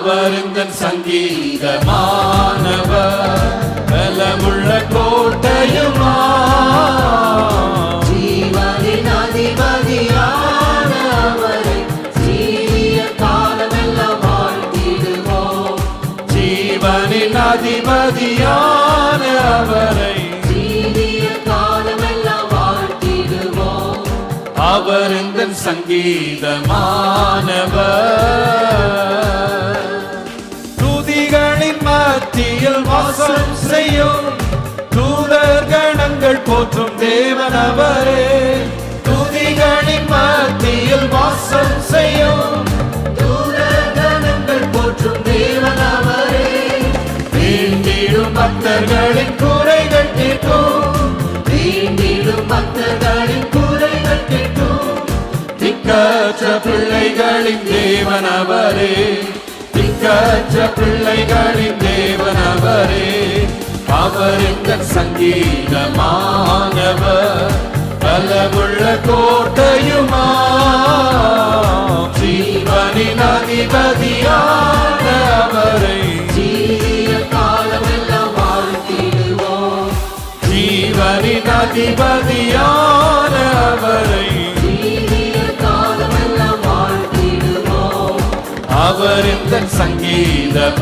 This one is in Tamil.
அவர் இந்த சங்கீதமானவர், பலமுள்ள கோட்டையுமா, ஜீவனின் அதிபதியான அவரை சீரிய காலமெல்லாம் வாழ்த்திடுவோம். ஜீவனின் அதிபதியான அவரை சீரிய காலமெல்லாம் வாழ்த்திடுவோம். அவர் இந்த சங்கீதமானவர். துதிகளின் மத்தியில் வாசம் செய்யும் தூதர் கணங்கள் போற்றும் தேவன் அவரே. துதிகளின் மத்தியில் வாசம் செய்யும் தூதர் கணங்கள் போற்றும் தேவன் அவரே. வேண்டிடும் பக்தர்களின் குறைகள் கேட்கும், வேண்டிடும் பக்தர்களின் குறைகள் கேட்கும். திக்கற்ற பிள்ளைகளின் தேவன் அவரே, திக்கற்ற பிள்ளைகளின் தேவன் அவரே. அவர் இந்த சங்கீதமானவர், பலமுள்ள கோட்டையுமா, ஜீவனின் அதிபதியான அவரை சீரிய காலமெல்லாம் வாழ்த்திடுவோம். ஜீவனின் அதிபதியான அவரை சீரிய காலமெல்லாம் வாழ்த்திடுவோம். அவர் இந்த சங்கீதமானவர்.